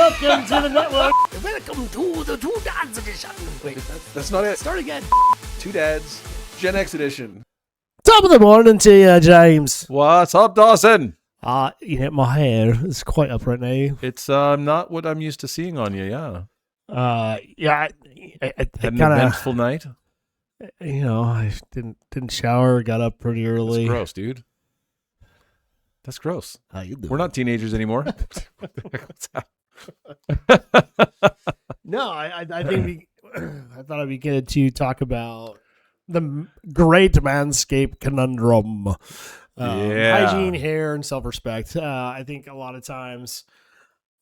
welcome to the network. Welcome to the Two Dads edition. Wait, that's not it. Start again. Two Dads, Gen X edition. Top of the morning to you, James. What's up, Dawson? My hair is quite up right now. It's not what I'm used to seeing on you, yeah. I Had an kind of, eventful night. I didn't shower, got up pretty early. That's gross, dude. That's gross. How you doing? We're not teenagers anymore. No, I think I thought I'd be good to talk about the great Manscape Conundrum. Hygiene, hair, and self-respect. I think a lot of times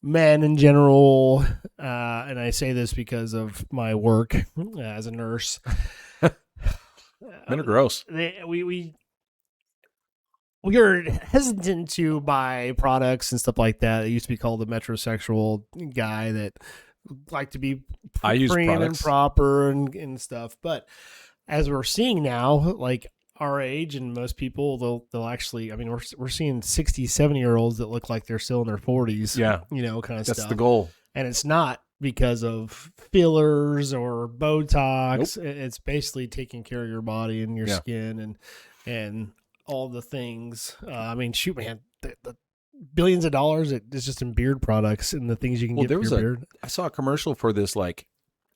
men in general, and I say this because of my work as a nurse. Men are gross. We are hesitant to buy products and stuff like that. It used to be called the metrosexual guy that like to be prim and proper and stuff. But as we're seeing now, like our age and most people, they'll actually, we're seeing 60, 70-year-olds that look like they're still in their 40s. Yeah. Kind of stuff. That's the goal. And it's not because of fillers or Botox. Nope. It's basically taking care of your body and your skin and all the things. Shoot, man, the billions of dollars is just in beard products and the things you can get for your beard. I saw a commercial for this, like,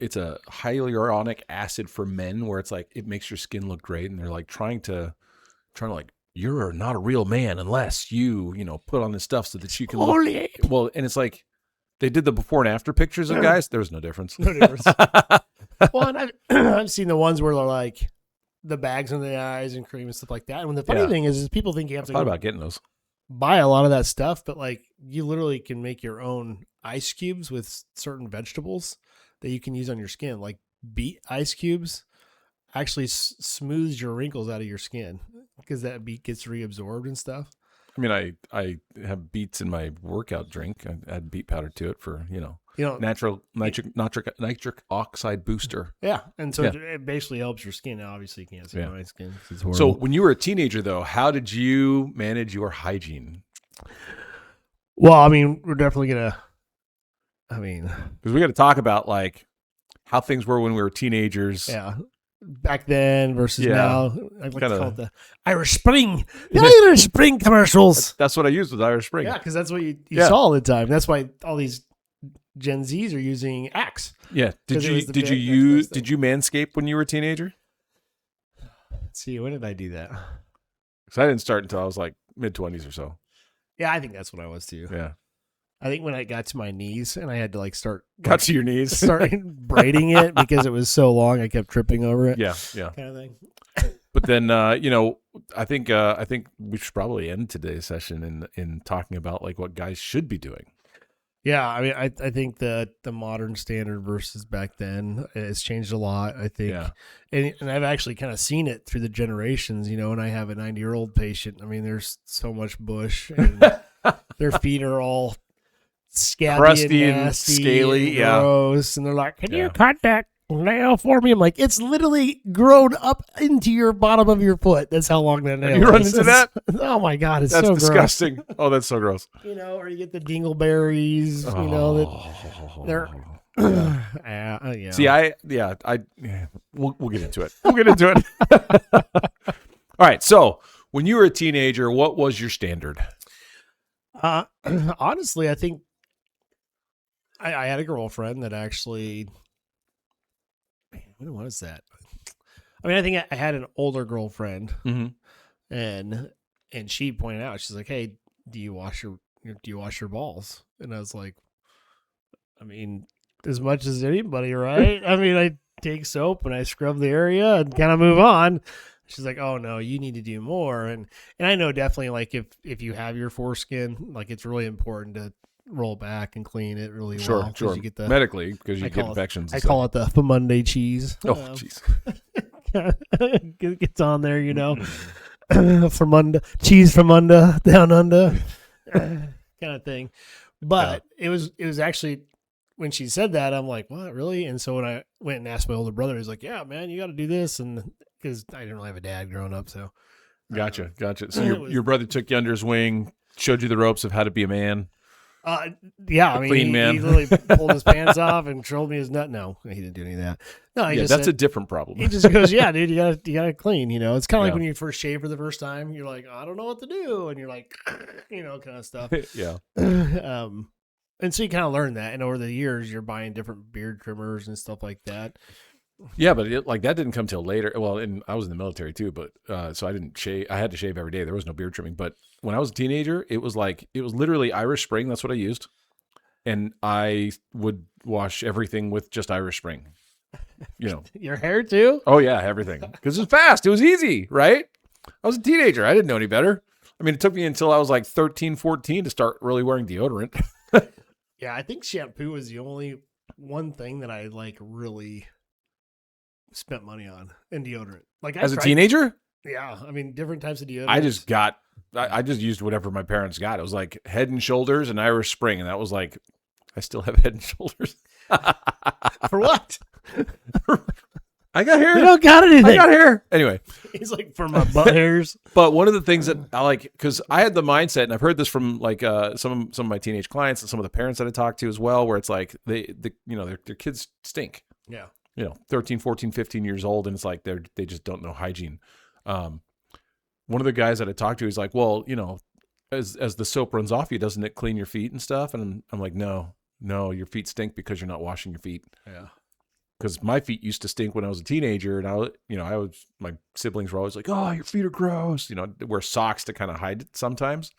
it's a hyaluronic acid for men where it's like it makes your skin look great, and they're like trying to like, you're not a real man unless you put on this stuff so that you can look well. And it's like they did the before and after pictures of guys. There was no difference. No difference. Well, and I've seen the ones where they're like the bags under the eyes and cream and stuff like that. And the funny thing is people think you have to thought about getting those. Buy a lot of that stuff, but like you literally can make your own ice cubes with certain vegetables that you can use on your skin. Like beet ice cubes actually smooths your wrinkles out of your skin because that beet gets reabsorbed and stuff. I have beets in my workout drink. I add beet powder to it for, natural nitric oxide booster. Yeah. And so it basically helps your skin. Now, obviously you can't see my skin. It's horrible. So when you were a teenager though, how did you manage your hygiene? Well, we're definitely going to, because we got to talk about like how things were when we were teenagers. Yeah. Back then versus now. I like to call it the Irish Spring. The Irish Spring commercials. That's what I used with Irish Spring. Yeah, because that's what you saw all the time. That's why all these Gen Zs are using Axe. Yeah. Did you manscape when you were a teenager? Let's see, when did I do that? Because I didn't start until I was like mid-20s or so. Yeah, I think that's when I was too. Yeah. I think when I got to my knees and I had to got to your knees, start braiding it because it was so long, I kept tripping over it. Yeah, kind of thing. But then, I think we should probably end today's session in talking about like what guys should be doing. Yeah, I think that the modern standard versus back then has changed a lot. I think, and I've actually kind of seen it through the generations. And I have a 90-year-old patient. There's so much bush, and their feet are all scabby, crusty, and nasty, and scaly, gross, and they're like, "Can you cut that nail for me?" I'm like, "It's literally grown up into your bottom of your foot. That's how long that nail is." You run into that? Oh my god, it's that's so disgusting. Gross. Oh, that's so gross. Or you get the dingleberries. They're. Yeah. See, we'll get into it. We'll get into it. All right. So, when you were a teenager, what was your standard? Honestly, I think I had a girlfriend that actually, when was that? I think I had an older girlfriend, and she pointed out, she's like, "Hey, do you wash your balls?" And I was like, as much as anybody, right? I take soap and I scrub the area and kind of move on. She's like, "Oh no, you need to do more." And I know definitely like if you have your foreskin, like it's really important to roll back and clean it really well. Sure. You get medically, because you get infections. I call it the Monday cheese. Oh, jeez. Gets on there, from under cheese from under down under, kind of thing. But it was actually when she said that, I'm like, "What, really?" And so when I went and asked my older brother, he's like, "Yeah, man, you got to do this," and because I didn't really have a dad growing up, so. Gotcha. So your brother took you under his wing, showed you the ropes of how to be a man. Yeah, I A mean, clean man. he literally pulled his pants off and showed me his nut. No, he didn't do any of that. No, he Yeah, just that's said, a different problem. he just goes, yeah, dude, you gotta clean. You know, it's kind of like Yeah. when you first shave for the first time. You're like, I don't know what to do, and you're like, kind of stuff. Yeah. And so you kind of learn that, and over the years, you're buying different beard trimmers and stuff like that. Yeah, but like that didn't come till later. Well, and I was in the military too, but so I didn't shave. I had to shave every day. There was no beard trimming. But when I was a teenager, it was literally Irish Spring. That's what I used, and I would wash everything with just Irish Spring. You know. Your hair too? Oh yeah, everything because it was fast. It was easy, right? I was a teenager. I didn't know any better. I mean, it took me until I was like 13, 14 to start really wearing deodorant. Yeah, I think shampoo is the only one thing that I like really spent money on in deodorant. Like As a teenager, yeah, I mean different types of deodorant. I just used whatever my parents got. It was like Head and Shoulders and Irish Spring, and that was like, I still have Head and Shoulders. For what? I got hair. You don't got anything. I got hair. Anyway, He's like, for my butt hairs. but one of the things that I like, because I had the mindset, and I've heard this from like some of my teenage clients and some of the parents that I talked to as well, where it's like their kids stink. Yeah. 13, 14, 15 years old, and it's like they just don't know hygiene. One of the guys that I talked to, he's like, well, as the soap runs off you, doesn't it clean your feet and stuff? And I'm like, no, your feet stink because you're not washing your feet. Yeah. Because my feet used to stink when I was a teenager, and my siblings were always like, oh, your feet are gross. Wear socks to kind of hide it sometimes.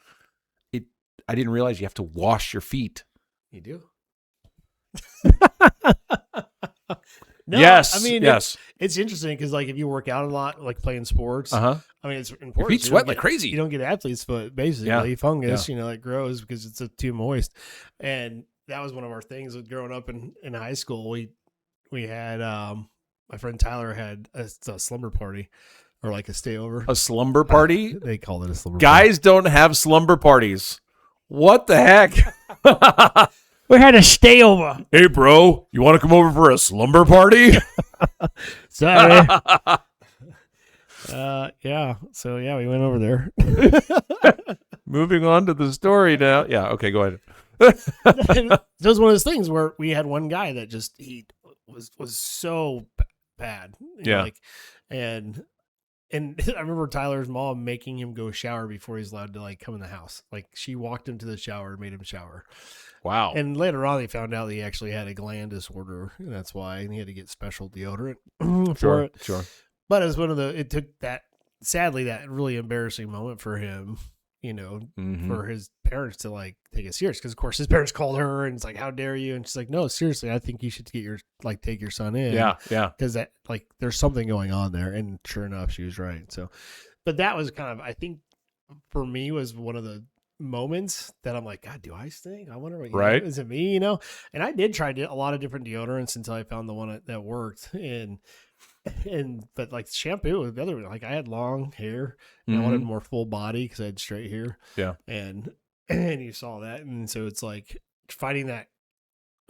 I didn't realize you have to wash your feet. You do? No, yes. I mean, yes. It's interesting because, like, if you work out a lot, like playing sports, I mean, it's important. Your feet sweat like crazy. You don't get athlete's foot, basically. Fungus, it grows because it's too moist. And that was one of our things with growing up in high school. We had, my friend Tyler had a slumber party or like a stayover. A slumber party? They called it a slumber Guys don't have slumber parties. What the heck? We had a stayover. Hey, bro, you want to come over for a slumber party? Sorry. Yeah. So, yeah, we went over there. Moving on to the story now. Yeah, okay, go ahead. It was one of those things where we had one guy that just, he was so bad. And I remember Tyler's mom making him go shower before he's allowed to like come in the house. Like she walked him to the shower and made him shower. Wow. And later on, they found out that he actually had a gland disorder, and that's why he had to get special deodorant for it. Sure. But it was it took that, sadly, that really embarrassing moment for him, for his parents to like take it serious. Because of course his parents called her and it's like, how dare you? And she's like, no, seriously, I think you should take your son in. Yeah. Because that, like, there's something going on there. And sure enough, she was right. So, but that was kind of, I think for me, was one of the moments that I'm like, God, do I stink? I wonder what, right? Is it me? And I did try a lot of different deodorants until I found the one that worked. But like shampoo, the other, like I had long hair and I wanted more full body because I had straight hair. Yeah. And you saw that. And so it's like finding that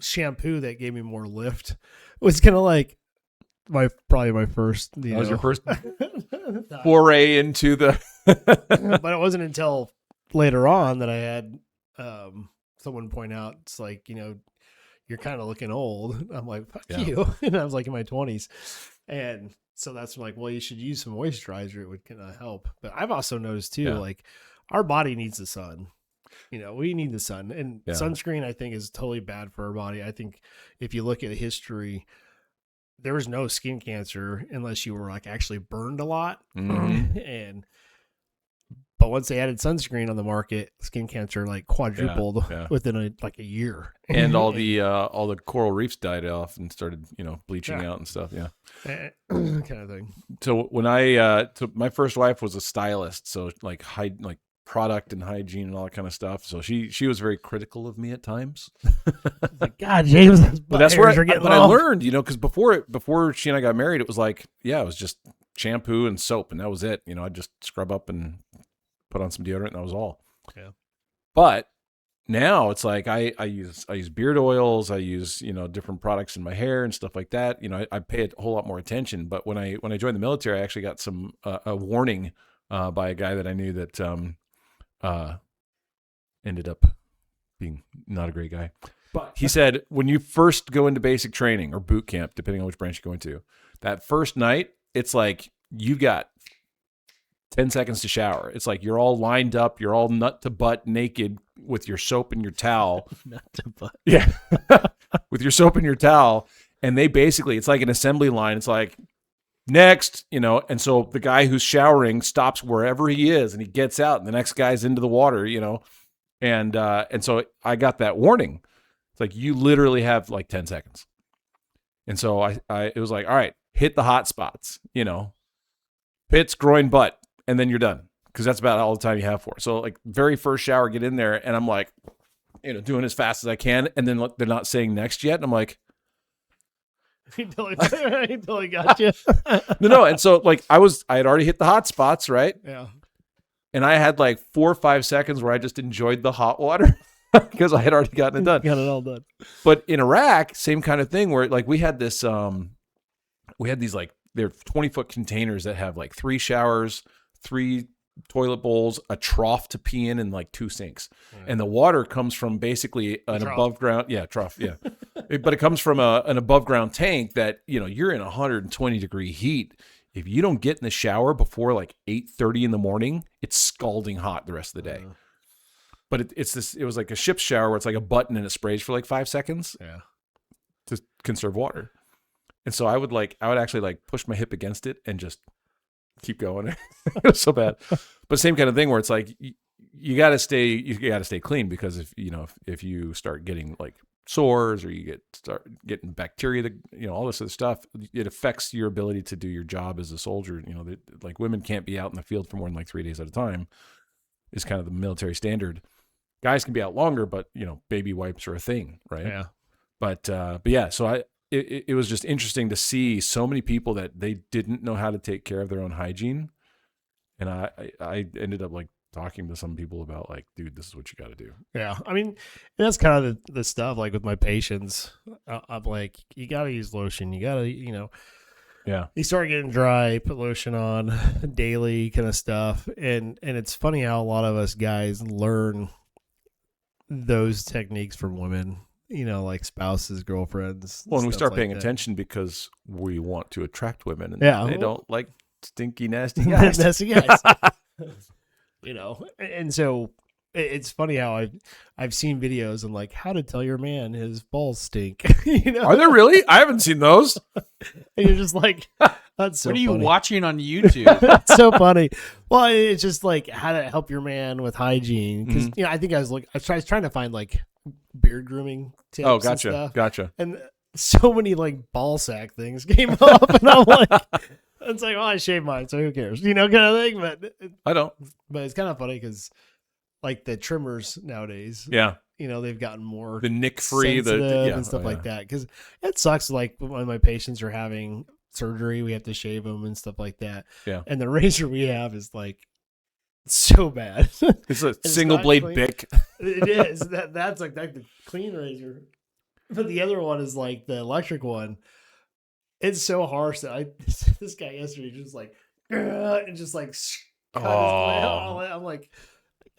shampoo that gave me more lift was kind of like probably my first, that was your first foray into the, but it wasn't until later on that I had someone point out, it's like, you're kind of looking old. I'm like, fuck you. And I was like in my 20s. And so that's like, well, you should use some moisturizer. It would kind of help. But I've also noticed too, like our body needs the sun. We need the sun. And sunscreen, I think, is totally bad for our body. I think if you look at history, there was no skin cancer unless you were like actually burned a lot. But once they added sunscreen on the market, skin cancer like quadrupled within a year. And all the coral reefs died off and started, bleaching out and stuff. Yeah. Kind of thing. So when my first wife was a stylist, so like product and hygiene and all that kind of stuff. So she was very critical of me at times. Like, God, James, but that's where I learned, because before she and I got married, it was like, it was just shampoo and soap and that was it. I'd just scrub up and put on some deodorant and that was all. Yeah. But now it's like I use beard oils, I use, different products in my hair and stuff like that. I pay a whole lot more attention. But when I joined the military, I actually got some a warning by a guy that I knew that ended up being not a great guy. But he said when you first go into basic training or boot camp, depending on which branch you're going to, that first night, it's like you got 10 seconds to shower. It's like you're all lined up, you're all nut to butt naked with your soap and your towel. Nut to butt. Yeah. With your soap and your towel. And they basically, it's like an assembly line. It's like, next, and so the guy who's showering stops wherever he is and he gets out and the next guy's into the water, and so I got that warning. It's like, you literally have like 10 seconds. And so it was like, all right, hit the hot spots, pits, groin, butt, and then you're done. Cause that's about all the time you have for it. So like very first shower, get in there and I'm like, doing as fast as I can. And then they're not saying next yet. And I'm like, he totally got you. No. And so like I had already hit the hot spots, right? Yeah. And I had like 4 or 5 seconds where I just enjoyed the hot water because I had already gotten it done. Got it all done. But in Iraq, same kind of thing where like we had these like, they're 20-foot containers that have like 3 showers, 3 toilet bowls, a trough to pee in, and like 2 sinks. Yeah. And the water comes from basically an above ground, trough, yeah. But it comes from an above ground tank that, you're in 120-degree heat. If you don't get in the shower before like 8:30 in the morning, it's scalding hot the rest of the day. But it was like a ship's shower where it's like a button and it sprays for like 5 seconds to conserve water. And so I would actually like push my hip against it and just keep going. It was so bad. But same kind of thing where it's like you got to stay clean, because if you start getting like sores or you start getting bacteria, all this other stuff, it affects your ability to do your job as a soldier. Like women can't be out in the field for more than like 3 days at a time is kind of the military standard. Guys can be out longer, but baby wipes are a thing, right? Yeah. But yeah, so it was just interesting to see so many people that they didn't know how to take care of their own hygiene. And I ended up like talking to some people about like, dude, this is what you got to do. Yeah. I mean, that's kind of the stuff like with my patients. I'm like, you got to use lotion. You got to, yeah. You start getting dry, put lotion on daily kind of stuff. And it's funny how a lot of us guys learn those techniques from women. Like spouses, girlfriends. Well, and we start paying that. attention because we want to attract women, and they don't like stinky, nasty guys. nasty guys. And so it's funny how I've seen videos and like how to tell your man his balls stink. Are there really? I haven't seen those. And you're just like, that's so what are you funny. watching on YouTube? That's so funny. Well, it's just like how to help your man with hygiene, because I think I was trying to find like beard grooming tips. Oh, gotcha, and stuff. Gotcha. And so many like ball sack things came up, and I'm like, it's like, well, I shave mine, so who cares, kind of thing. But I don't. But it's kind of funny because like the trimmers nowadays, they've gotten more the nick free, and stuff like that. Because it sucks. Like when my patients are having surgery, we have to shave them and stuff like that. Yeah. And the razor we have is like so bad. It's a single blade clean. Bic. It is. That's like the clean razor. But the other one is like the electric one. It's so harsh that this guy yesterday just like and just like cut his blade. I'm like,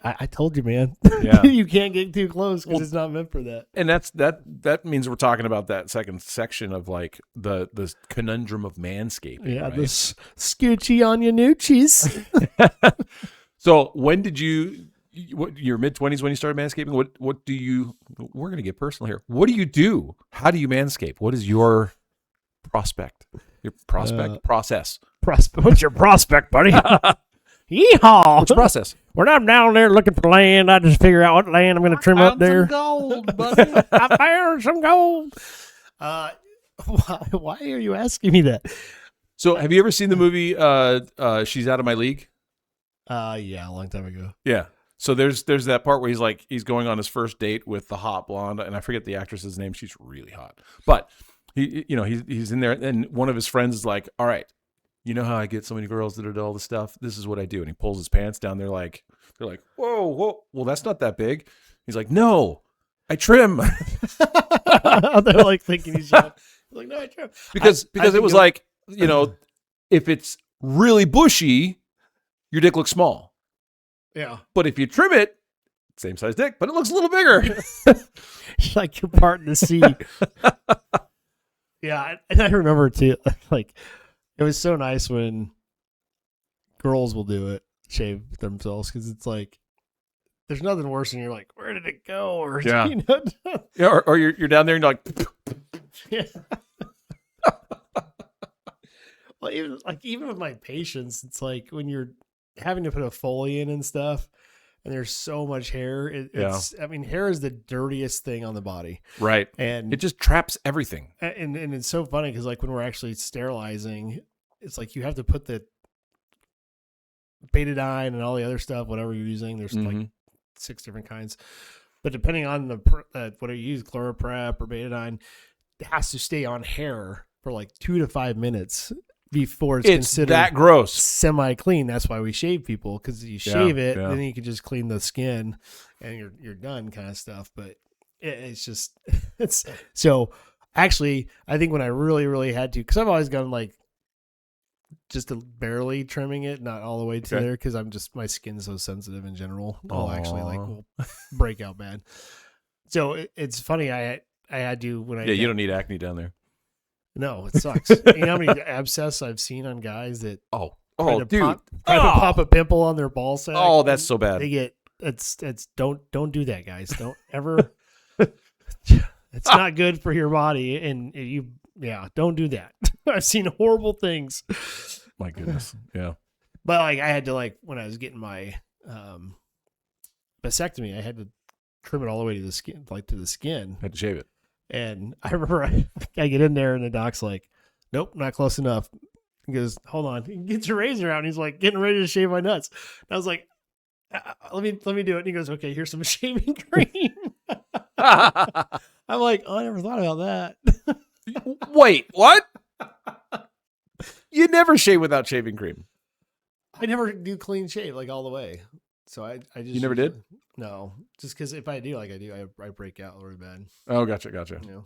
I told you, man. Yeah. You can't get too close because it's not meant for that. And that means we're talking about that second section of like the conundrum of manscaping. Yeah, right? this scoochy on your noochies. So when did your mid-20s when you started manscaping? What do you, we're going to get personal here. What do you do? How do you manscape? What is your prospect? Your prospect? Process. What's your prospect, buddy? Yeehaw! What's your process? When I'm down there looking for land, I just figure out what land I'm going to trim up there. Some gold, buddy. I found some gold. Why are you asking me that? So have you ever seen the movie She's Out of My League? Yeah, a long time ago. Yeah. So there's that part where he's going on his first date with the hot blonde, and I forget the actress's name. She's really hot. But he's in there, and one of his friends is like, all right, you know how I get so many girls that do all this stuff? This is what I do. And he pulls his pants down. They're like, whoa, well, that's not that big. He's like, no, I trim. They're like thinking he's young. Like, no, I trim. Because it was like, if it's really bushy, your dick looks small. Yeah. But if you trim it, same size dick, but it looks a little bigger. Like you're parting the sea. Yeah, and I remember too, like it was so nice when girls will do it, shave themselves, because it's like there's nothing worse than you're like, where did it go? Or Yeah. you know, Yeah, or you're down there and you're like, yeah. Well, even with my patients, it's like when you're having to put a Foley in and stuff, and there's so much hair. It's I mean, hair is the dirtiest thing on the body, right. and It just traps everything. and it's so funny because like when we're actually sterilizing, it's like you have to put the betadine and all the other stuff, whatever you're using. There's like 6 different kinds, but depending on the what you use, chloroprep or betadine, it has to stay on hair for like 2 to 5 minute before it's considered that gross. semi-clean. That's why we shave people, because you shave it, yeah. then you can just clean the skin and you're done, kind of stuff. But it's just it's so. Actually, I think when I really had to, because I've always gone like just barely trimming it, not all the way to there, because I'm just, my skin's so sensitive in general. I'll actually like will break out bad. So it's funny. I had to when I you don't need acne down there. No, it sucks. You know how many abscess I've seen on guys that dude, pop a pimple on their ball sack. Oh, that's so bad. They get it's don't do that, guys. Don't ever. It's not good for your body, and don't do that. I've seen horrible things. My goodness, yeah. But like I had to, like when I was getting my vasectomy, I had to trim it all the way to the skin, like to the skin. Had to shave it. And I remember I get in there and the doc's like, nope, not close enough. He goes, hold on. He gets your razor out and he's like getting ready to shave my nuts. And I was like, let me do it. And he goes, okay, here's some shaving cream. I'm like, oh, I never thought about that. Wait, what? You never shave without shaving cream. I never do clean shave like all the way. So I just. You never did? No, just because if I do, like I do, I break out really bad. Oh, gotcha. You know?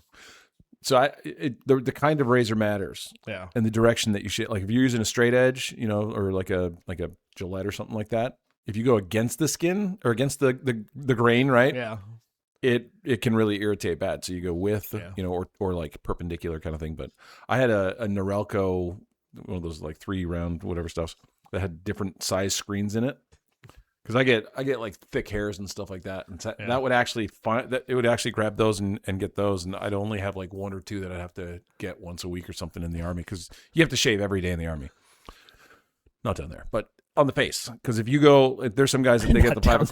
So the kind of razor matters. Yeah. And the direction that you shave. Like if you're using a straight edge, or like a Gillette or something like that, if you go against the skin or against the grain, right? Yeah. It can really irritate bad. So you go with, or like perpendicular kind of thing. But I had a Norelco, one of those like 3 round whatever stuffs that had different size screens in it. Because I get like thick hairs and stuff like that, and that would actually it would actually grab those and get those, and I'd only have like 1 or 2 that I'd have to get once a week or something in the Army, because you have to shave every day in the Army. Not down there, but on the face. Because if there's some guys that they get the private.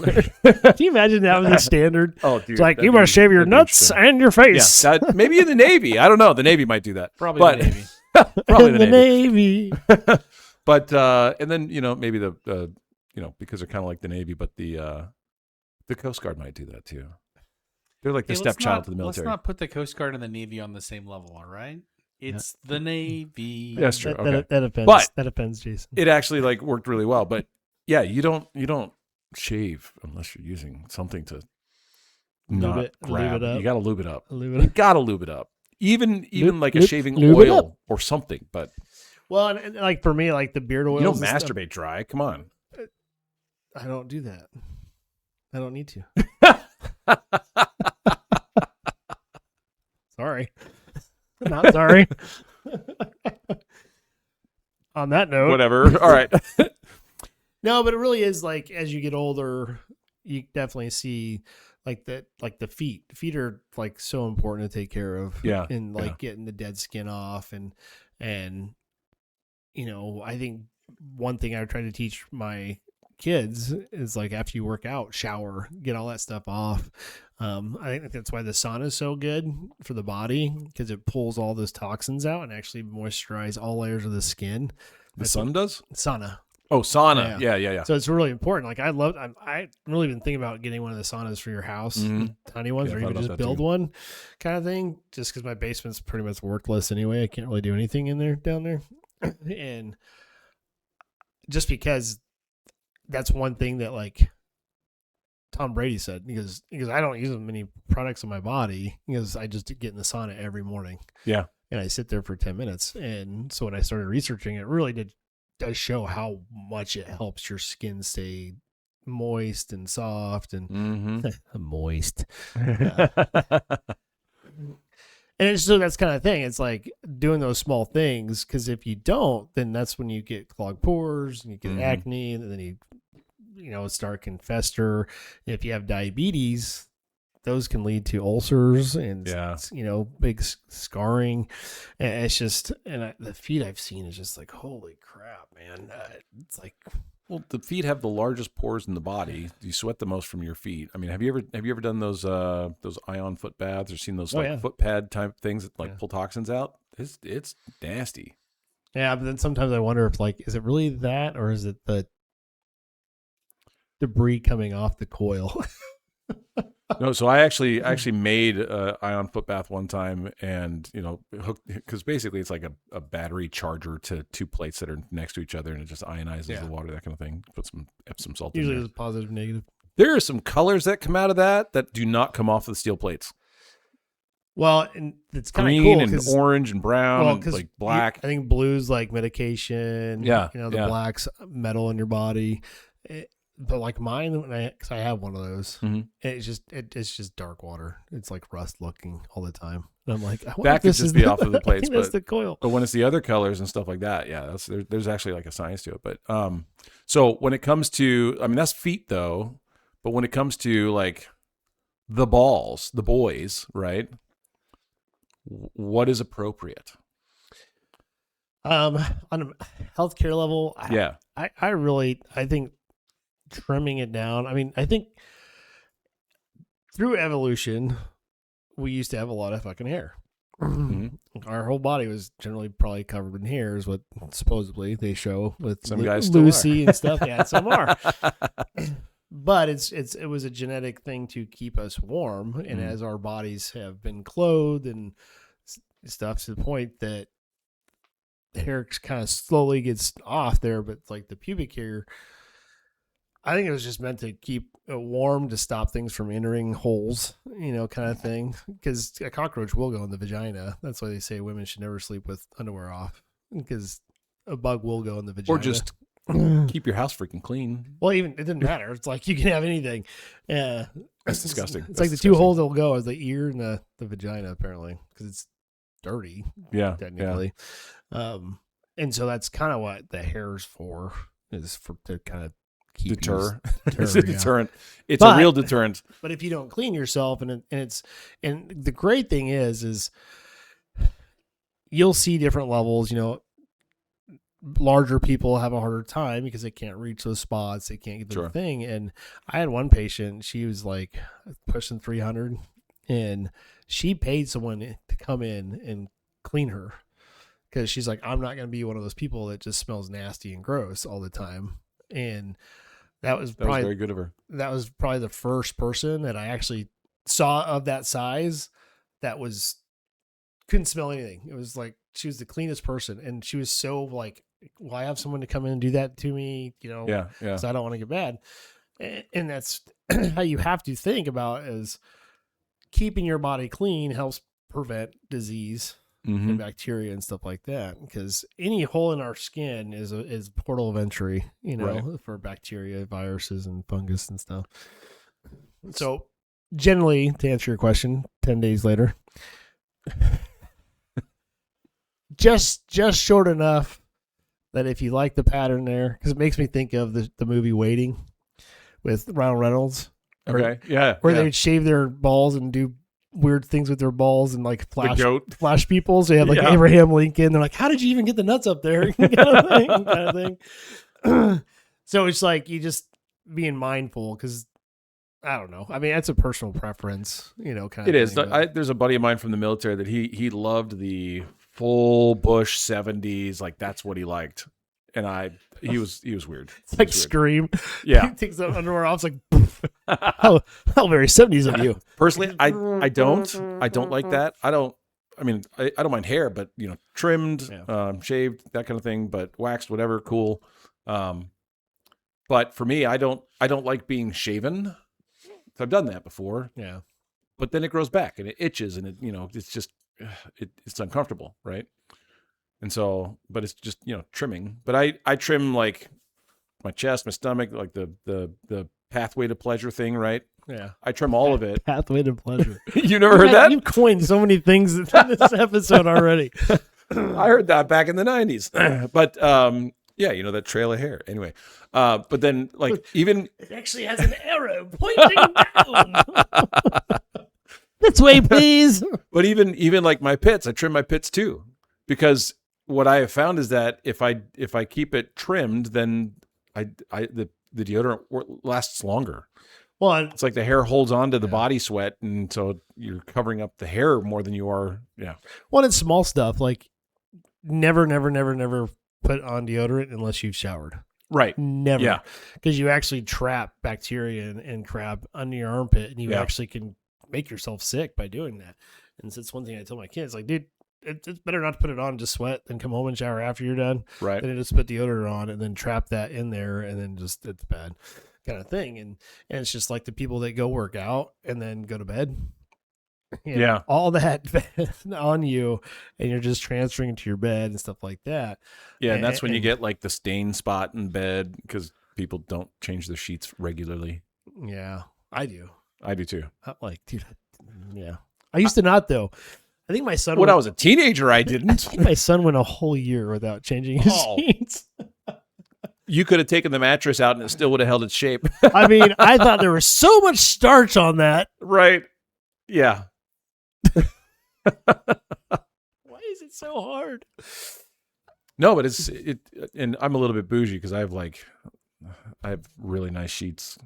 Can you imagine that was the standard? Oh, dude, it's like you must shave your nuts and your face. Yeah, maybe in the Navy. I don't know. The Navy might do that. Probably the Navy. Probably the Navy. But and then maybe the. Because they're kind of like the Navy, but the Coast Guard might do that too. They're like the stepchild to the military. Let's not put the Coast Guard and the Navy on the same level, all right? It's the Navy. That's true. That depends. But that depends, Jason. It actually like worked really well. But yeah, you don't shave unless you're using something to not grab. Lube it up. You got to lube it up. Lube it up. Got to lube it up. Even like a shaving lube it oil up. or something. But well, and like for me, like the beard oil. You don't masturbate dry. Come on. I don't do that. I don't need to. Sorry. Not sorry. On that note. Whatever. All right. No, but it really is like as you get older, you definitely see like that, like the feet. The feet are like so important to take care of. Yeah. And like getting the dead skin off and I think one thing I try to teach my kids is like after you work out, shower, get all that stuff off. I think that's why the sauna is so good for the body, because it pulls all those toxins out and actually moisturize all layers of the skin. The sun does? Sauna. Oh, sauna. Yeah. So it's really important. Like I've really been thinking about getting one of the saunas for your house, the tiny ones, or even just build one kind of thing, just because my basement's pretty much worthless anyway. I can't really do anything down there. And just because that's one thing that like Tom Brady said, because I don't use many products on my body, because I just get in the sauna every morning. Yeah. And I sit there for 10 minutes. And so when I started researching, it really does show how much it helps your skin stay moist and soft and moist. And it's, so that's kind of thing. It's like doing those small things, because if you don't, then that's when you get clogged pores and you get acne, and then start can fester. If you have diabetes, those can lead to ulcers and big scarring. And it's just, and the feet I've seen is just like, holy crap, man! It's like, well, the feet have the largest pores in the body. You sweat the most from your feet. I mean, have you ever done those ion foot baths or seen those foot pad type things that pull toxins out? It's nasty. Yeah, but then sometimes I wonder if is it really that, or is it the debris coming off the coil? No, so I actually made a ion foot bath one time, and hooked, because basically it's like a battery charger to two plates that are next to each other, and it just ionizes the water, that kind of thing. Put some Epsom salt. Usually in it's positive, negative. There are some colors that come out of that do not come off of the steel plates. Well, and it's kind of green cool, and orange and brown, and like black. I think blue's like medication. Yeah, the black's metal in your body. But like mine, because I have one of those, it's just dark water. It's like rust looking all the time. And I'm like, that could just be off of the plates, but that's the coil. But when it's the other colors and stuff like that, there's actually like a science to it. But so when it comes to, I mean, that's feet though. But when it comes to like the balls, the boys, right? What is appropriate? On a healthcare level, I think trimming it down. I mean, I think through evolution, we used to have a lot of fucking hair. Our whole body was generally probably covered in hair, is what supposedly they show with some guys Lucy and stuff. Yeah, some are. But it was a genetic thing to keep us warm, and as our bodies have been clothed and stuff, to the point that the hair kind of slowly gets off there, but like the pubic hair, I think it was just meant to keep it warm, to stop things from entering holes, kind of thing. Because a cockroach will go in the vagina. That's why they say women should never sleep with underwear off, because a bug will go in the vagina. Or just keep your house freaking clean. Well, even it doesn't matter. It's like you can have anything. Yeah, that's disgusting. It's like the two holes that will go is the ear and the vagina, apparently, because it's dirty. Yeah, technically. Yeah. And so that's kind of what the hair's for, is for to kind of deter. It's a deterrent. It's a real deterrent. But if you don't clean yourself, and the great thing is you'll see different levels. Larger people have a harder time because they can't reach those spots. They can't get the thing. And I had one patient, she was like pushing 300, and she paid someone to come in and clean her, because she's like, I'm not going to be one of those people that just smells nasty and gross all the time. And that was very good of her. That was probably the first person that I actually saw of that size that couldn't smell anything. It was like, she was the cleanest person, and she was so like, well, I have someone to come in and do that to me, because I don't want to get bad. And that's how you have to think about, is keeping your body clean helps prevent disease and bacteria and stuff like that, because any hole in our skin is a portal of entry, for bacteria, viruses, and fungus and stuff. So generally, to answer your question, 10 days later, just short enough that if you like the pattern there, because it makes me think of the movie Waiting with Ryan Reynolds. Where they would shave their balls and do weird things with their balls and like flash people. So you have like Abraham Lincoln. They're like, how did you even get the nuts up there? kind of thing. So it's like, you just being mindful, because I don't know. I mean, that's a personal preference, kind of It is. But There's a buddy of mine from the military that he loved the full bush 70s. Like, that's what he liked. And he was weird. It's like Scream. Yeah. He takes the underwear off. It's like, how very 70s of you. Personally, I don't like that. I don't mind hair, but trimmed, shaved, that kind of thing, but waxed, whatever, cool. But for me, I don't like being shaven. I've done that before. Yeah. But then it grows back and it itches, and it's just it's uncomfortable, right? And so, but it's just trimming. But I trim like my chest, my stomach, like the pathway to pleasure thing, right? Yeah. I trim all of it. Pathway to pleasure. You never heard that? You've coined so many things in this episode already. I heard that back in the 90s. But yeah, you know, that trail of hair. Anyway, but then like even It actually has an arrow pointing down. This way, please. but even like my pits, I trim my pits too, because what I have found is that if I keep it trimmed, then the deodorant lasts longer. Well, It's like the hair holds on to the body sweat, and so you're covering up the hair more than you are. Yeah. one it's small stuff like never put on deodorant unless you've showered. Right. Never. Yeah. Because you actually trap bacteria and crap under your armpit, and you Yeah. actually can make yourself sick by doing that. And so it's one thing I tell my kids, like, dude, it's better not to put it on, just sweat, than come home and shower after you're done. Right. Then just put deodorant on and then trap that in there, and then just it's bad kind of thing. And it's just like the people that go work out and then go to bed. Yeah. All that on you, and you're just transferring to your bed and stuff like that. Yeah, and that's when you And- get like the stain spot in bed because people don't change their sheets regularly. Yeah, I do. I do too. I'm like, dude, yeah. I used to not though. I think my son. When I was a teenager, I didn't. I think my son went a whole year without changing his Oh. sheets. You could have taken the mattress out and it still would have held its shape. I mean, I thought there was so much starch on that. Right. Yeah. Why is it so hard? No, but and I'm a little bit bougie because I have really nice sheets,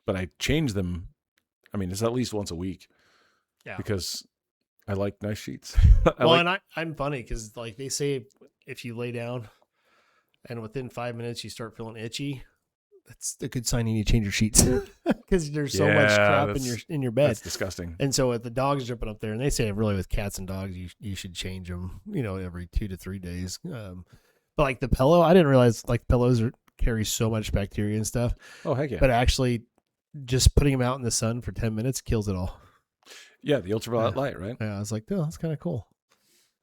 but I change them. I mean, it's at least once a week. Yeah. Because I like nice sheets. And I'm funny because like they say if you lay down and within 5 minutes you start feeling itchy, that's a good sign you need to change your sheets because there's so much crap in your bed. That's disgusting. And so if the dog's jumping up there, and they say really with cats and dogs, you should change them, every 2 to 3 days. But like the pillow, I didn't realize like pillows carry so much bacteria and stuff. Oh, heck yeah. But actually, just putting them out in the sun for 10 minutes kills it all. Yeah, the ultraviolet light, right? Yeah, I was like, oh, that's kind of cool.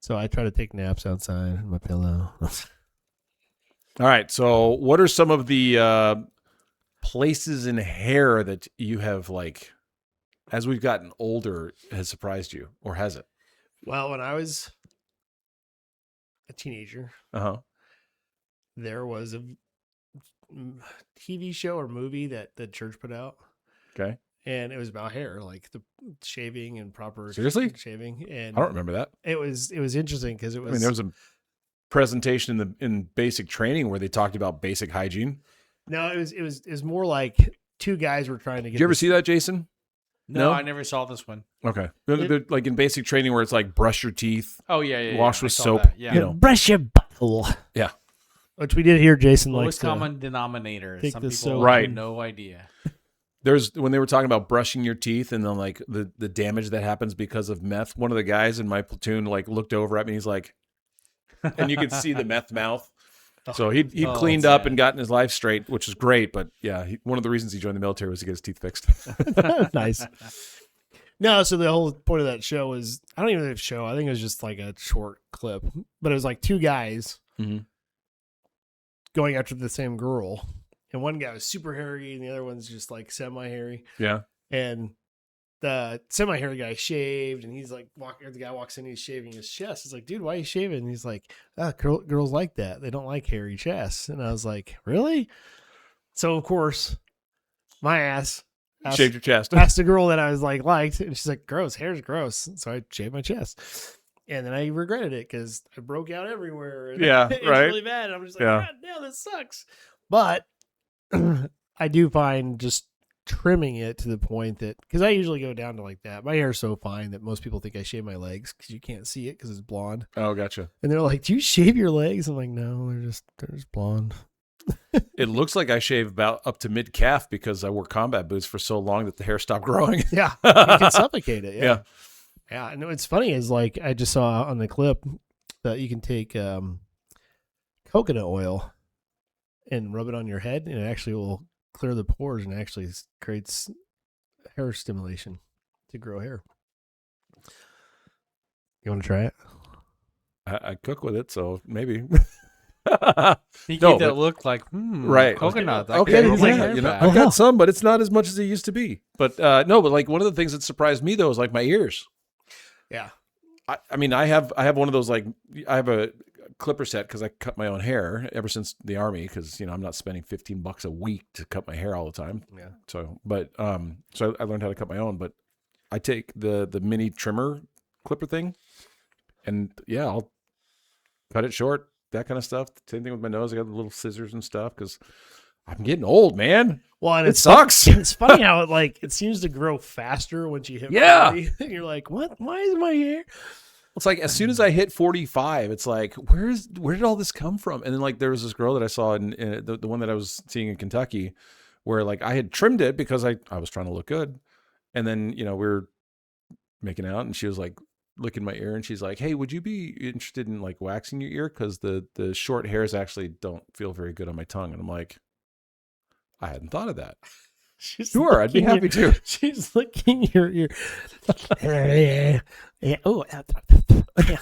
So I try to take naps outside in my pillow. All right. So what are some of the places in hair that you have, like, as we've gotten older, has surprised you, or has it? Well, when I was a teenager, there was a TV show or movie that the church put out. Okay. And it was about hair, like the shaving and proper Seriously? shaving. And I don't remember that. it was interesting because it was. I mean, there was a presentation in basic training where they talked about basic hygiene. No, it was more like two guys were trying to get. Did you ever see that, Jason? No, No? I never saw this one. Okay. They're like in basic training where it's like brush your teeth. Oh yeah. Wash I with saw soap, that, Yeah. you know. brush your butthole? Yeah. Which we did here, Jason. Lowest Like common denominator. take Some the people soap. Right. have no idea. There's when they were talking about brushing your teeth and then like the damage that happens because of meth. One of the guys in my platoon like looked over at me. He's like, and you could see the meth mouth. So he cleaned up sad. and gotten his life straight, which is great. But yeah, one of the reasons he joined the military was to get his teeth fixed. Nice. No, so the whole point of that show was I don't even know if show. I think it was just like a short clip, but it was like two guys Mhm. going after the same girl, and one guy was super hairy, and the other one's just like semi-hairy. Yeah. And the semi-hairy guy shaved, and he's like, the guy walks in, he's shaving his chest. He's like, dude, why are you shaving? And he's like, girls like that. They don't like hairy chests. And I was like, really? So of course, my ass Shaved your chest. asked a girl that I was liked, and she's like, gross, hair's gross. So I shaved my chest. And then I regretted it because I broke out everywhere. And Yeah, it's right. really bad. And I'm just like, Yeah. God damn, this sucks. But I do find just trimming it to the point that, because I usually go down to like that. My hair's so fine that most people think I shave my legs because you can't see it because it's blonde. Oh, gotcha. And they're like, do you shave your legs? I'm like, no, they're just blonde. It looks like I shave about up to mid calf because I wore combat boots for so long that the hair stopped growing. Yeah. You can suffocate it. Yeah. Yeah, and what's funny is like I just saw on the clip that you can take coconut oil and rub it on your head, and it actually will clear the pores and actually creates hair stimulation to grow hair. You want to try it? I cook with it, so maybe. He No, gave that but- look like, right. coconut. Okay, That he's could like, be bad. I've got some, but it's not as much as it used to be. But no, but like one of the things that surprised me though is like my ears. Yeah. I mean, I have one of those, like, I have a clipper set because I cut my own hair ever since the Army, because I'm not spending $15 a week to cut my hair all the time. Yeah. So, but so I learned how to cut my own. But I take the mini trimmer clipper thing, and yeah, I'll cut it short, that kind of stuff. Same thing with my nose. I got the little scissors and stuff because I'm getting old, man. Well, and It it's sucks. It's funny how it seems to grow faster once you hit 40. And you're like, what? Why is my hair? It's like as soon as I hit 45, it's like, where did all this come from? And then like there was this girl that I saw in the one that I was seeing in Kentucky, where like I had trimmed it because I was trying to look good, and then we were making out, and she was like licking my ear, and she's like, "Hey, would you be interested in like waxing your ear? Because the short hairs actually don't feel very good on my tongue." And I'm like, I hadn't thought of that. Sure, I'd be happy to. She's licking your ear. Yeah. Oh, yeah.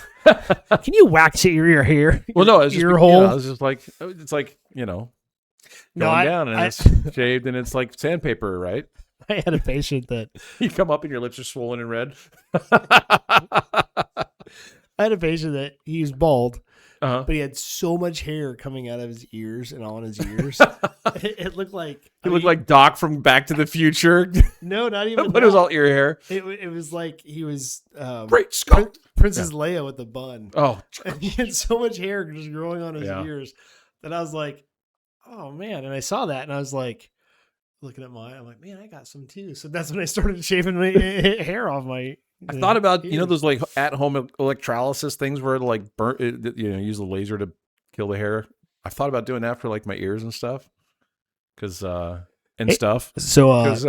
Can you wax your ear here? Well, no, it's just ear hole. I was just like, it's like going down, and it's shaved, and it's like sandpaper, right? I had a patient that You come up and your lips are swollen and red. he was bald, Uh-huh. but he had so much hair coming out of his ears and on his ears. it looked like He looked like Doc from Back to the Future, no, not even. but it was all ear hair. It was like he was Great Scott. Princess Leia with the bun. Oh, And he had so much hair just growing on his Yeah. ears that I was like, oh man. And I saw that and I was like, looking at mine, I'm like, man, I got some too. So that's when I started shaving my hair off my. I thought about ears. those like at home electrolysis things where like use the laser to kill the hair. I've thought about doing that for like my ears and stuff, because stuff. So 'Cause,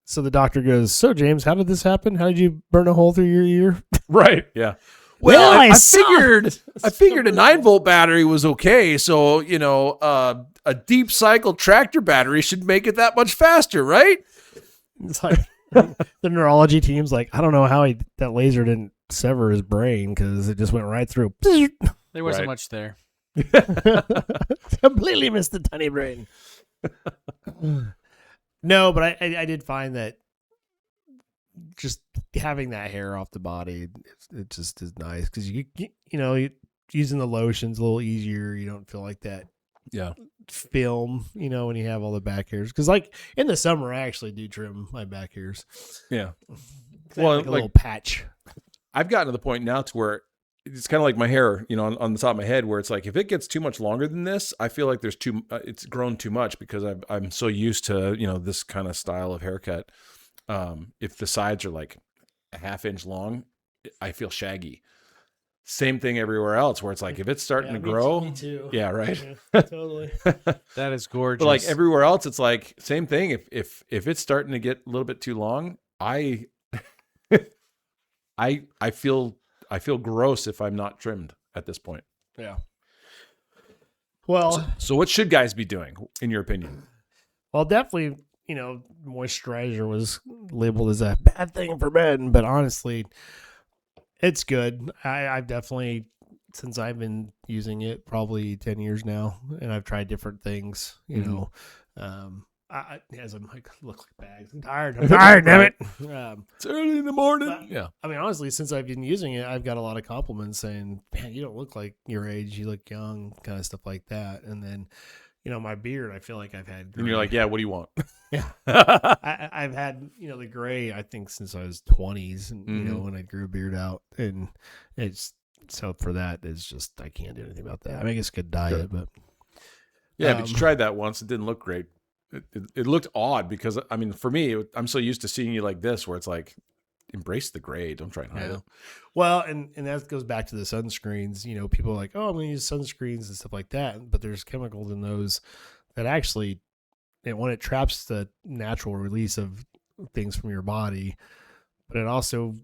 so the doctor goes, so James, how did this happen? How did you burn a hole through your ear? right? Yeah. Well, I figured a 9-volt battery was okay. So, a deep cycle tractor battery should make it that much faster, right? It's like the neurology team's like, I don't know how that laser didn't sever his brain because it just went right through. There wasn't Right. much there. Completely missed the tiny brain. No, but I did find that just having that hair off the body, it just is nice because using the lotion's a little easier. You don't feel like that Yeah. film, when you have all the back hairs. Because like in the summer, I actually do trim my back hairs. Yeah. Well, like a little patch. I've gotten to the point now to where it's kind of like my hair, on the top of my head, where it's like, if it gets too much longer than this, I feel like there's it's grown too much because I'm so used to, this kind of style of haircut. If the sides are like a half-inch long, I feel shaggy. Same thing everywhere else, where it's like, if it's starting to grow, me too. yeah, right. Yeah, totally. That is gorgeous. But like everywhere else, it's like same thing. If it's starting to get a little bit too long, I feel gross if I'm not trimmed at this point. Yeah. Well, So what should guys be doing, in your opinion? definitely, moisturizer was labeled as a bad thing for men, but honestly, it's good. I've definitely, since I've been using it, probably 10 years now, and I've tried different things, as I'm like, look like bags. I'm tired, damn it. It's early in the morning. But, Yeah. I mean, honestly, since I've been using it, I've got a lot of compliments saying, man, you don't look like your age. You look young, kind of stuff like that. And then, my beard, I feel like I've had gray. And you're like, yeah, what do you want? Yeah. I've had, the gray, I think, since I was 20s, and, when I grew a beard out. And so for that, it's just, I can't do anything about that. I mean, it's a good diet, but. Yeah, but you tried that once. It didn't look great. It looked odd because, I mean, for me, I'm so used to seeing you like this, where it's like, embrace the gray. Don't try and hide it. Well, and that goes back to the sunscreens. People are like, oh, I'm going to use sunscreens and stuff like that. But there's chemicals in those that actually, when it traps the natural release of things from your body, but it also,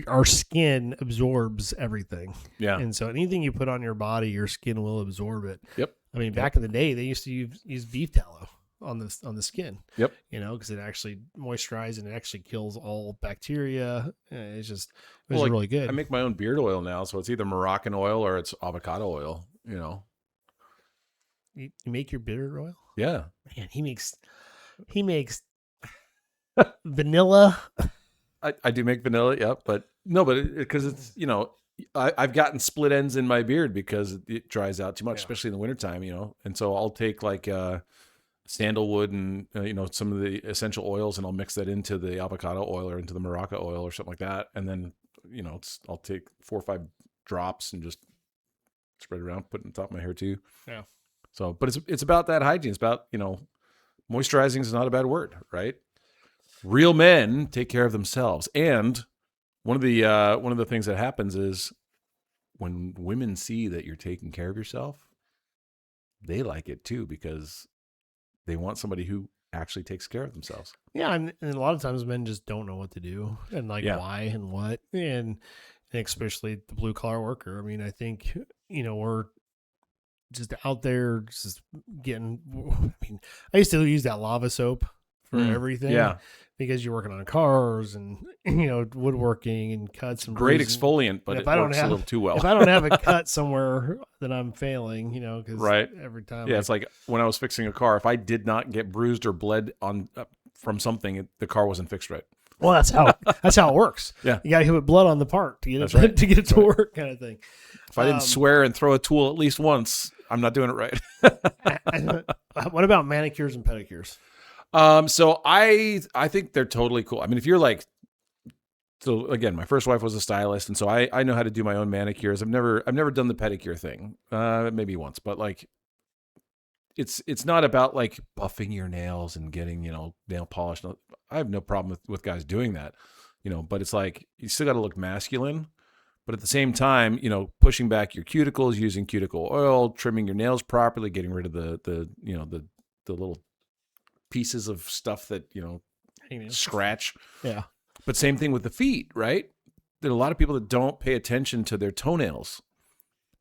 our skin absorbs everything. Yeah. And so anything you put on your body, your skin will absorb it. Yep. I mean, back in the day, they used to use beef tallow. on the skin. Yep. Because it actually moisturizes and it actually kills all bacteria. It's just it was Well, like, really good. I make my own beard oil now, so it's either Moroccan oil or it's avocado oil. You make your beard oil? Yeah. Man, he makes vanilla. I do make vanilla, yeah, but no, but because it's I've gotten split ends in my beard because it dries out too much, especially in the wintertime, and so I'll take like sandalwood and some of the essential oils, and I'll mix that into the avocado oil or into the Morocco oil or something like that, and then I'll take 4 or 5 drops and just spread it around, put it on top of my hair too. Yeah. So, but it's about that hygiene. It's about moisturizing is not a bad word, right? Real men take care of themselves, and one of the things that happens is when women see that you're taking care of yourself, they like it too because they want somebody who actually takes care of themselves. Yeah, and a lot of times men just don't know what to do and why and what, and especially the blue collar worker. I mean, I think we're just out there just getting. I mean, I used to use that lava soap for everything. Yeah. Because you're working on cars and woodworking and cuts and Great bruising. exfoliant, but if it I don't works have, a little too well. If I don't have a cut somewhere, then I'm failing. Because right. every time. Yeah, it's like when I was fixing a car. If I did not get bruised or bled on from something, the car wasn't fixed right. Well, that's how it works. Yeah, you got to put blood on the part to get it right. to get it to work, kind of thing. If I didn't swear and throw a tool at least once, I'm not doing it right. What about manicures and pedicures? So I think they're totally cool. I mean, if you're like, so again, my first wife was a stylist, and so I know how to do my own manicures. I've never done the pedicure thing, maybe once, but like, it's not about like buffing your nails and getting nail polish. I have no problem with guys doing that, but it's like you still got to look masculine, but at the same time, pushing back your cuticles, using cuticle oil, trimming your nails properly, getting rid of the little pieces of stuff that scratch. Yeah. But same thing with the feet, right? There are a lot of people that don't pay attention to their toenails.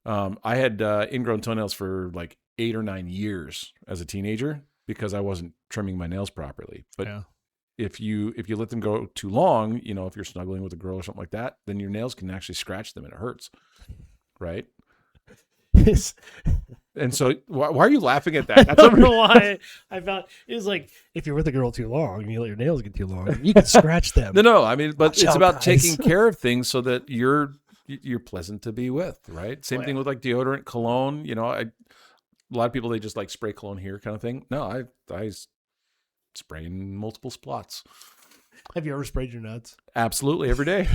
I had ingrown toenails for like 8 or 9 years as a teenager because I wasn't trimming my nails properly. But if you let them go too long, if you're snuggling with a girl or something like that, then your nails can actually scratch them and it hurts, right? And so, why are you laughing at that? I don't know why. I felt it was like if you're with a girl too long and you let your nails get too long, you can scratch them. No. I mean, but Watch it's out, about guys. taking care of things so that you're pleasant to be with, right? Same thing with like deodorant, cologne. A lot of people they just like spray cologne here, kind of thing. No, I spray in multiple spots. Have you ever sprayed your nuts? Absolutely, every day.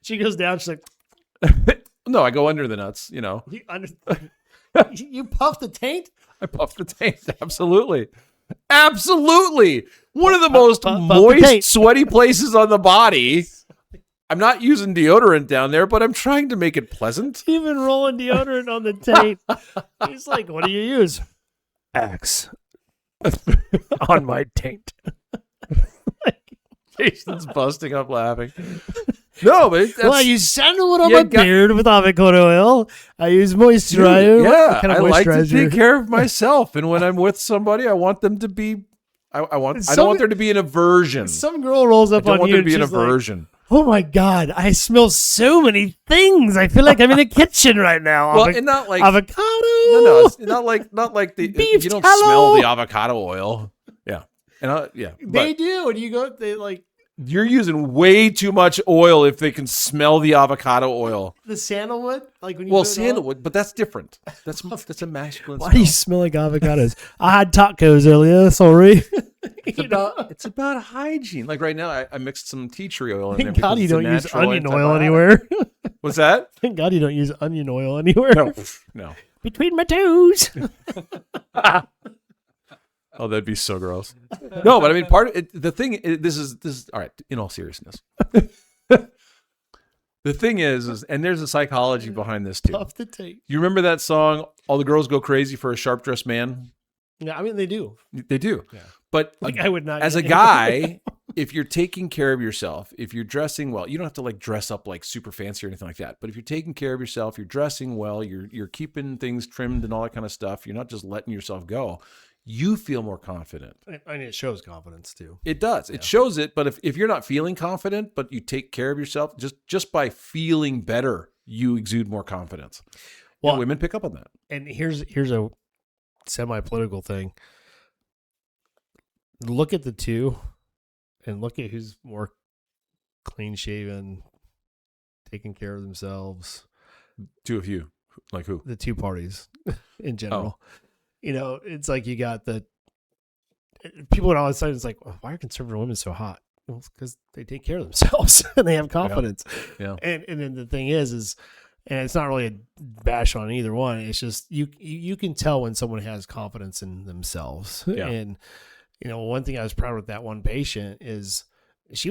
She goes down. She's like. No, I go under the nuts, You puff the taint? I puff the taint. Absolutely. Absolutely. One of the most the moist, taint. sweaty places on the body. I'm not using deodorant down there, but I'm trying to make it pleasant. Even rolling deodorant on the taint. He's like, what do you use? Axe. On my taint. Jason's busting up laughing. No, but I use sandalwood on my beard with avocado oil. I use moisturizer. Yeah, kind of I like to moisturizer? take care of myself, and when I'm with somebody, I want them to be. I don't want there to be an aversion. Some girl rolls up I don't on want you there to and be an she's like, aversion. oh my God, I smell so many things. I feel like I'm in the kitchen right now. Well, and not like avocado. No, it's not like the Beef you don't tallow. smell the avocado oil. Yeah, and They do, and you go. They like you're using way too much oil if they can smell the avocado oil. the sandalwood. Like when you sandalwood, but that's different. That's a masculine. Why do you smell like avocados? I had tacos earlier. Sorry. It's about hygiene. Like right now, I mixed some tea tree oil in there. Thank God you don't use natural onion oil antibiotic. anywhere. What's that? Thank God you don't use onion oil anywhere. No. Between my toes. Oh, that'd be so gross. No, but I mean, this is all right. In all seriousness, the thing is, and there's a psychology behind this too. Puff the tape. You remember that song, "All the Girls Go Crazy for a Sharp Dressed Man"? Yeah, I mean they do. They do. Yeah. But Like I would not. as a guy, if you're taking care of yourself, if you're dressing well, you don't have to like dress up like super fancy or anything like that. But if you're taking care of yourself, you're dressing well, you're keeping things trimmed and all that kind of stuff. You're not just letting yourself go. you feel more confident. I mean, it shows confidence too. It does. It shows it. But if you're not feeling confident, but you take care of yourself, just by feeling better, you exude more confidence. Well, and women pick up on that. And here's a semi-political thing. Look at the two, and look at who's more clean-shaven, taking care of themselves. Two of you, like who? The two parties in general. You know, it's like you got the people would all of a sudden, it's like, why are conservative women so hot? Well, because they take care of themselves and they have confidence. Yeah. And then the thing is, and it's not really a bash on either one. It's just you can tell when someone has confidence in themselves. Yeah. And you know, one thing I was proud with that one patient is she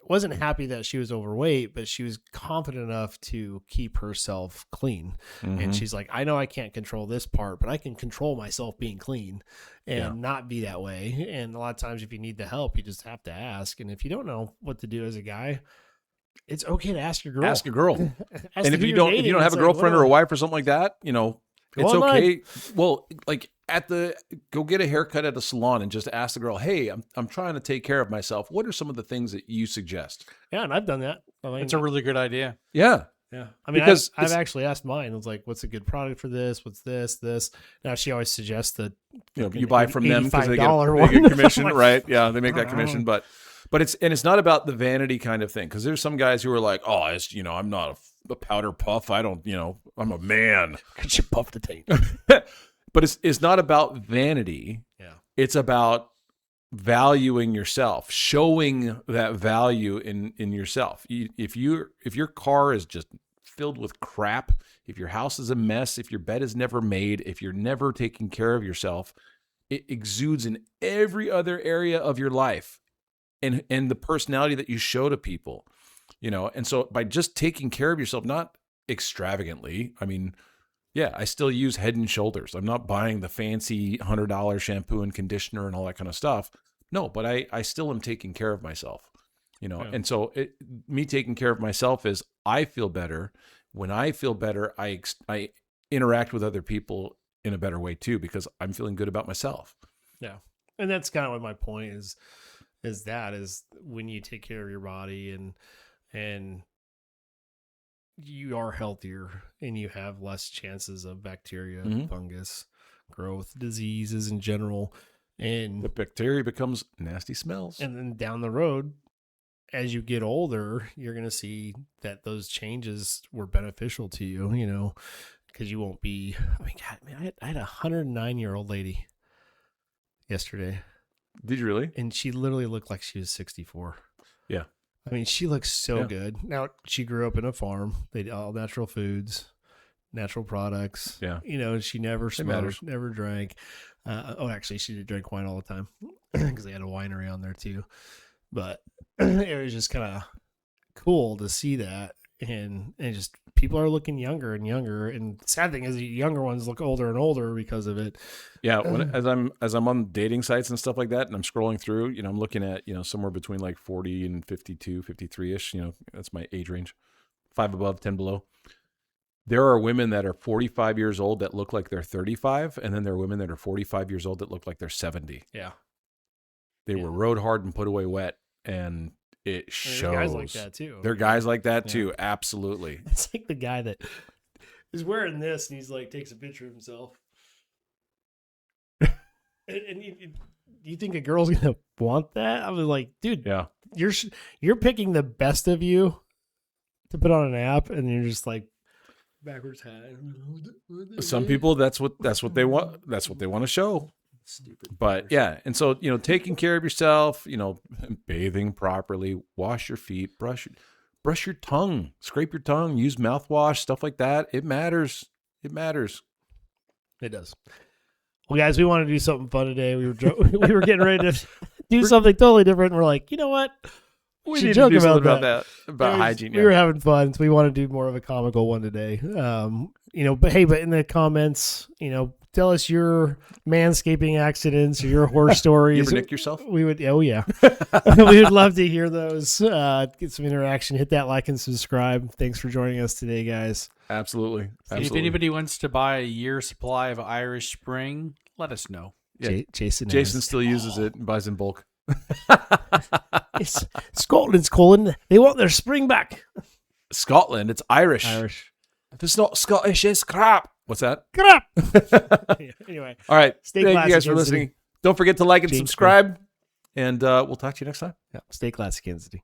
wasn't happy that she was overweight, but she was confident enough to keep herself clean. Mm-hmm. And she's like, I know I can't control this part, but I can control myself being clean and not be that way. And a lot of times if you need the help, you just have to ask. And if you don't know what to do as a guy, it's okay to ask your girl. Ask a girl. Ask And if you don't have a girlfriend or a wife or something like that, you know, it's okay. Well, like go get a haircut at a salon and just ask the girl, hey, I'm trying to take care of myself. What are some of the things that you suggest? Yeah, and I've done that. I mean, It's a really good idea. Yeah. Yeah. I mean, Because I've actually asked mine. I was like, what's a good product for this? What's this? Now she always suggests that you buy from them because they get $85 commission, like, right? Yeah, they make that commission, but it's not about the vanity kind of thing. Because there's some guys who are like, oh, I'm not a powder puff. I don't, I'm a man. Could you puff the tape? But it's not about vanity. Yeah. It's about valuing yourself, showing that value in yourself. If your car is just filled with crap, if your house is a mess, if your bed is never made, if you're never taking care of yourself, it exudes in every other area of your life and the personality that you show to people, And so by just taking care of yourself, not extravagantly, I mean, yeah, I still use Head and Shoulders. I'm not buying the fancy $100 shampoo and conditioner and all that kind of stuff. No, but I still am taking care of myself, Yeah. And so me taking care of myself is I feel better. When I feel better, I interact with other people in a better way too, because I'm feeling good about myself. Yeah. And that's kind of what my point is when you take care of your body and you are healthier and you have less chances of bacteria, fungus, growth, diseases in general. And the bacteria becomes nasty smells. And then down the road, as you get older, you're going to see that those changes were beneficial to you, because you won't be, God, man, I had a 109-year-old lady yesterday. Did you really? And she literally looked like she was 64. Yeah. I mean, she looks so good. Now, she grew up in a farm. They did all natural foods, natural products. Yeah. She never smoked, never drank. Actually, she did drink wine all the time because they had a winery on there too. But it was just kind of cool to see that. And just people are looking younger and younger. And the sad thing is the younger ones look older and older because of it. Yeah. As I'm on dating sites and stuff like that, and I'm scrolling through, I'm looking at, somewhere between like 40 and 52, 53-ish, that's my age range, 5 above, 10 below. There are women that are 45 years old that look like they're 35. And then there are women that are 45 years old that look like they're 70. Yeah. They were rode hard and put away wet. And it shows. There are guys like that too. There are guys like that too. Absolutely. It's like the guy that is wearing this and he's like takes a picture of himself. and you think a girl's gonna want that? I was like, dude, yeah, you're picking the best of you to put on an app, and you're just like backwards hat. Some people that's what they want. That's what they want to show. Stupid. But yeah, and so taking care of yourself, bathing properly, wash your feet, brush your tongue, scrape your tongue, use mouthwash, stuff like that. It matters. It matters. It does. Well, guys, we want to do something fun today. We were getting ready to do something totally different. And we're like, you know what? We need to do something about hygiene. We were having fun, so we want to do more of a comical one today. But in the comments, tell us your manscaping accidents or your horror stories. You ever nick yourself? We would. Oh yeah, we would love to hear those. Get some interaction. Hit that like and subscribe. Thanks for joining us today, guys. Absolutely. If anybody wants to buy a year's supply of Irish Spring, let us know. Yeah. Jason still uses it and buys in bulk. It's Scotland's calling. They want their spring back. Scotland, it's Irish. If it's not Scottish, it's crap. What's that? Crap. Anyway. All right. Stay Thank classy, you guys for Kansas City. listening. Don't forget to like and Jinx, subscribe. And we'll talk to you next time. Yeah. Stay classy, Kansas City.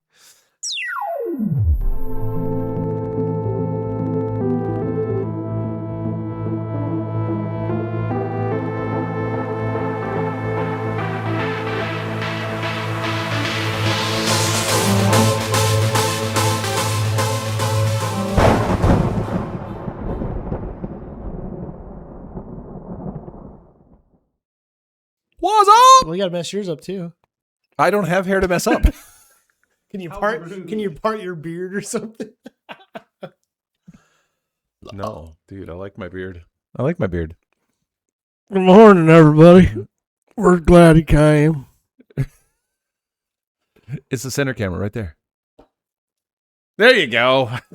What's up? Well, you got to mess yours up too. I don't have hair to mess up. Can you part your beard or something? No, dude, I like my beard. I like my beard. Good morning, everybody. We're glad you came. It's the center camera right there. There you go.